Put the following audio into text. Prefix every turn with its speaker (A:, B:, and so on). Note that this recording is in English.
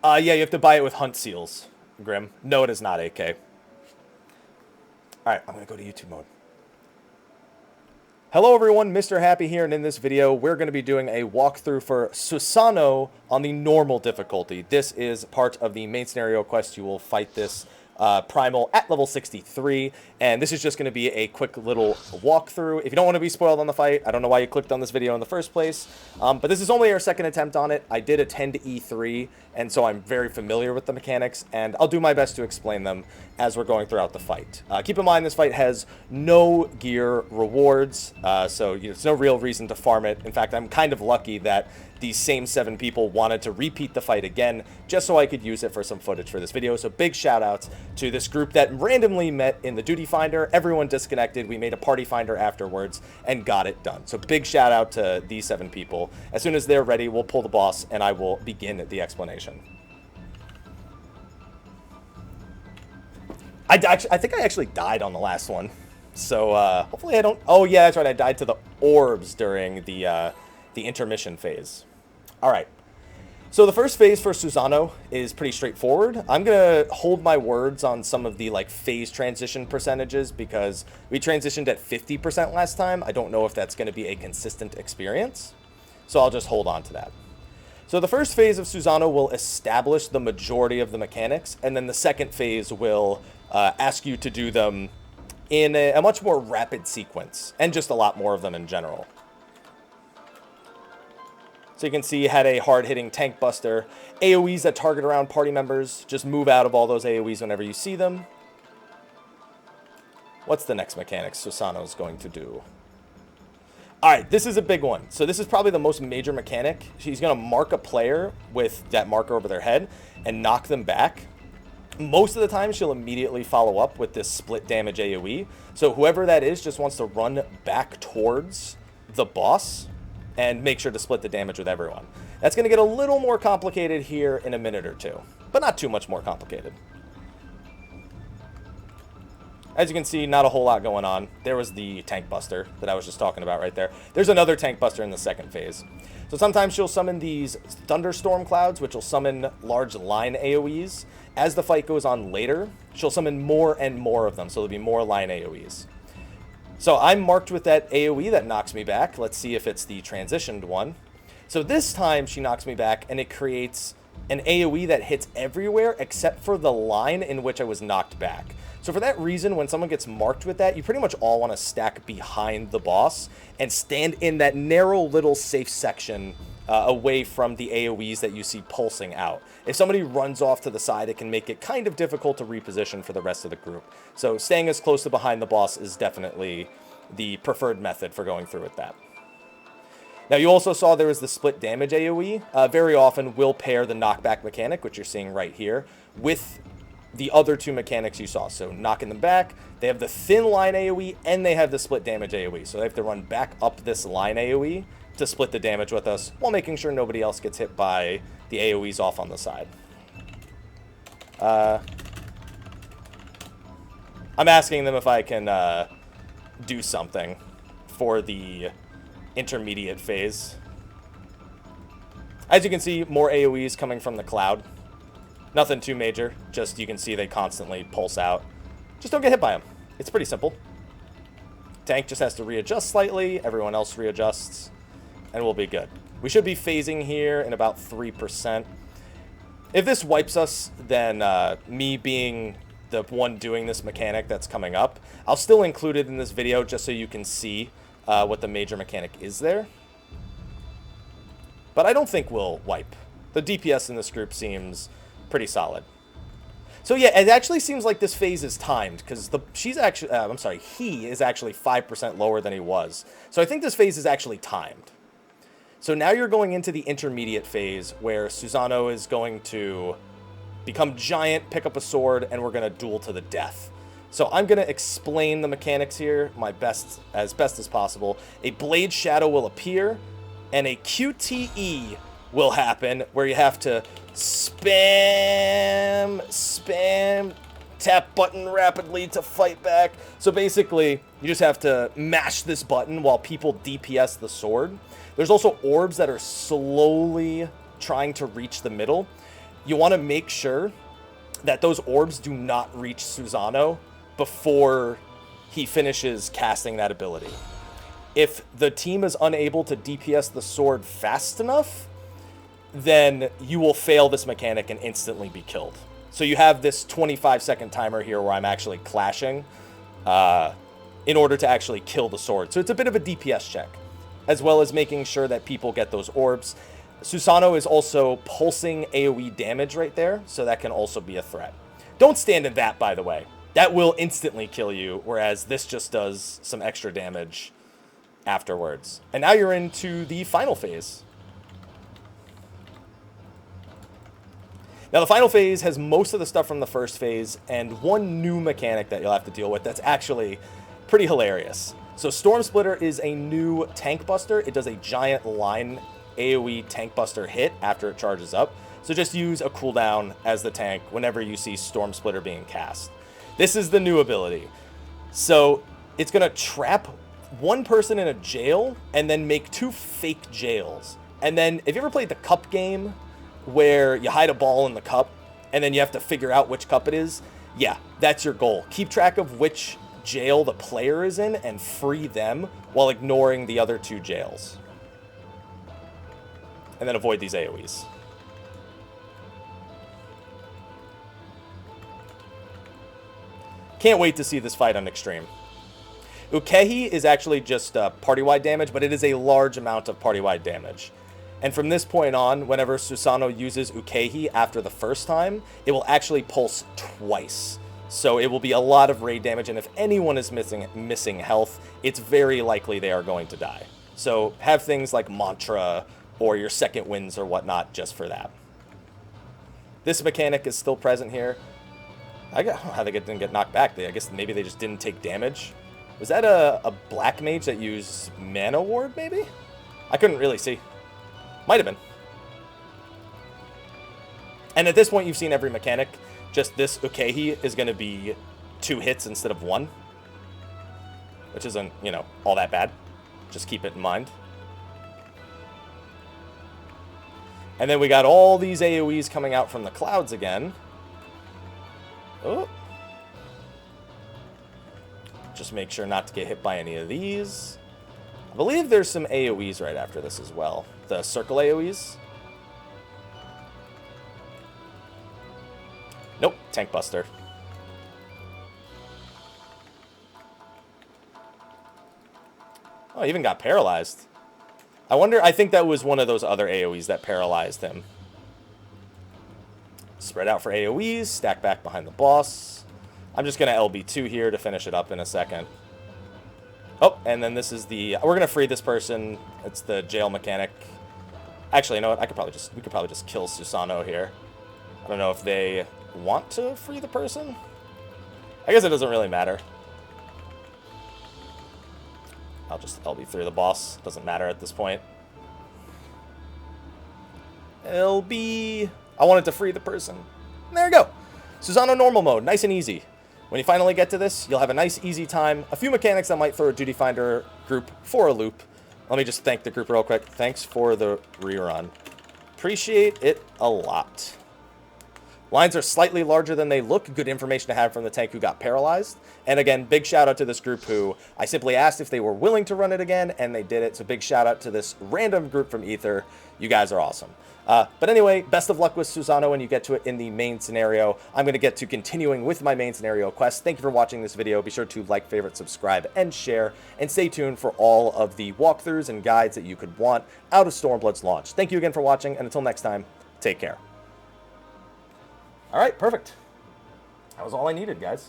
A: Yeah, you have to buy it with hunt seals, Grim. No, it is not 8K. Alright, I'm going to go to YouTube mode. Hello everyone, Mr. Happy here, and in this video, we're going to be doing a walkthrough for Susano on the normal difficulty. This is part of the main scenario quest. You will fight this Primal at level 63, and this is just going to be a quick little walkthrough. If you don't want to be spoiled on the fight, I don't know why you clicked on this video in the first place, but this is only our second attempt on it. I did attend E3, and so I'm very familiar with the mechanics, and I'll do my best to explain them as we're going throughout the fight. Keep in mind, this fight has no gear rewards, so there's no real reason to farm it. In fact, I'm kind of lucky that these same 7 people wanted to repeat the fight again, just so I could use it for some footage for this video. So big shout outs to this group that randomly met in the duty finder. Everyone disconnected. We made a party finder afterwards and got it done. So big shout out to these 7 people. As soon as they're ready, we'll pull the boss and I will begin the explanation. I think I actually died on the last one. So hopefully I don't... Oh yeah, that's right. I died to the orbs during the intermission phase. All right. So the first phase for Susano is pretty straightforward. I'm going to hold my words on some of the phase transition percentages because we transitioned at 50% last time. I don't know if that's going to be a consistent experience. So I'll just hold on to that. So the first phase of Susano will establish the majority of the mechanics, and then the second phase will ask you to do them in a much more rapid sequence, and just a lot more of them in general. So you can see, had a hard-hitting tank buster. AoEs that target around party members. Just move out of all those AoEs whenever you see them. What's the next mechanic Susano's going to do? Alright, this is a big one. So this is probably the most major mechanic. She's going to mark a player with that marker over their head and knock them back. Most of the time, she'll immediately follow up with this split damage AoE. So whoever that is just wants to run back towards the boss and make sure to split the damage with everyone. That's going to get a little more complicated here in a minute or two, but not too much more complicated. As you can see, not a whole lot going on. There was the tank buster that I was just talking about right there. There's another tank buster in the second phase. So sometimes she'll summon these thunderstorm clouds, which will summon large line AoEs. As the fight goes on later, she'll summon more and more of them, so there'll be more line AoEs. So I'm marked with that AoE that knocks me back. Let's see if it's the transitioned one. So this time she knocks me back and it creates an AoE that hits everywhere except for the line in which I was knocked back. So for that reason, when someone gets marked with that, you pretty much all want to stack behind the boss and stand in that narrow little safe section away from the AoEs that you see pulsing out. If somebody runs off to the side, it can make it kind of difficult to reposition for the rest of the group. So staying as close to behind the boss is definitely the preferred method for going through with that. Now you also saw there was the split damage AoE. Very often we'll pair the knockback mechanic, which you're seeing right here, with the other 2 mechanics you saw. So knocking them back, they have the thin line AoE and they have the split damage AoE. So they have to run back up this line AoE to split the damage with us while making sure nobody else gets hit by the AoEs off on the side. I'm asking them if I can do something for the intermediate phase. As you can see, more AoEs coming from the cloud. Nothing too major, just you can see they constantly pulse out. Just don't get hit by them. It's pretty simple. Tank just has to readjust slightly, everyone else readjusts, and we'll be good. We should be phasing here in about 3%. If this wipes us, then me being the one doing this mechanic that's coming up, I'll still include it in this video just so you can see what the major mechanic is there. But I don't think we'll wipe. The DPS in this group seems pretty solid. So yeah, it actually seems like this phase is timed because he is actually 5% lower than he was. So I think this phase is actually timed. So now you're going into the intermediate phase where Susano is going to become giant, pick up a sword, and we're going to duel to the death. So I'm going to explain the mechanics here as best as possible. A blade shadow will appear, and a QTE will happen where you have to spam, tap button rapidly to fight back. So basically, you just have to mash this button while people DPS the sword. There's also orbs that are slowly trying to reach the middle. you want to make sure that those orbs do not reach Susano before he finishes casting that ability. If the team is unable to DPS the sword fast enough, then you will fail this mechanic and instantly be killed. So you have this 25-second timer here where I'm actually clashing in order to actually kill the sword. So it's a bit of a DPS check, as well as making sure that people get those orbs. Susano is also pulsing AoE damage right there, so that can also be a threat. Don't stand in that, by the way. That will instantly kill you, whereas this just does some extra damage afterwards. And now you're into the final phase. Now, the final phase has most of the stuff from the first phase and one new mechanic that you'll have to deal with that's actually pretty hilarious. So Storm Splitter is a new tank buster. It does a giant line AoE tank buster hit after it charges up. So just use a cooldown as the tank whenever you see Storm Splitter being cast. This is the new ability. So it's going to trap one person in a jail and then make 2 fake jails. And then, if you ever played the cup game where you hide a ball in the cup and then you have to figure out which cup it is, yeah, that's your goal. Keep track of which jail the player is in and free them while ignoring the other 2 jails. And then avoid these AoEs. Can't wait to see this fight on Extreme. Ukehi is actually just party-wide damage, but it is a large amount of party-wide damage. And from this point on, whenever Susano uses Ukehi after the first time, it will actually pulse twice. So it will be a lot of raid damage, and if anyone is missing health, it's very likely they are going to die. So have things like Mantra or your second winds or whatnot just for that. This mechanic is still present here. I don't know how they didn't get knocked back. I guess maybe they just didn't take damage. Was that a black mage that used Mana Ward, maybe? I couldn't really see. Might have been. And at this point, you've seen every mechanic. Just this Ukehi is going to be 2 hits instead of 1. Which isn't, you know, all that bad. Just keep it in mind. And then we got all these AoEs coming out from the clouds again. Oh. Just make sure not to get hit by any of these. I believe there's some AoEs right after this as well. The circle AoEs. Nope, Tank Buster. Oh, he even got paralyzed. I wonder, I think that was one of those other AoEs that paralyzed him. Spread out for AoEs, stack back behind the boss. I'm just going to LB2 here to finish it up in a second. Oh, and then this is the... We're going to free this person. It's the jail mechanic. Actually, you know what? We could probably just kill Susano here. I don't know if they want to free the person. I guess it doesn't really matter. I'll just LB3 the boss. Doesn't matter at this point. LB... I wanted to free the person. There we go. Susano normal mode. Nice and easy. When you finally get to this, you'll have a nice, easy time. A few mechanics that might throw a Duty Finder group for a loop. Let me just thank the group real quick. Thanks for the rerun. Appreciate it a lot. Lines are slightly larger than they look. Good information to have from the tank who got paralyzed. And again, big shout out to this group who I simply asked if they were willing to run it again, and they did it. So big shout out to this random group from Ether. You guys are awesome. But anyway, best of luck with Susano when you get to it in the main scenario. I'm going to get to continuing with my main scenario quest. Thank you for watching this video. Be sure to like, favorite, subscribe, and share. And stay tuned for all of the walkthroughs and guides that you could want out of Stormblood's launch. Thank you again for watching, and until next time, take care. All right, perfect. That was all I needed, guys.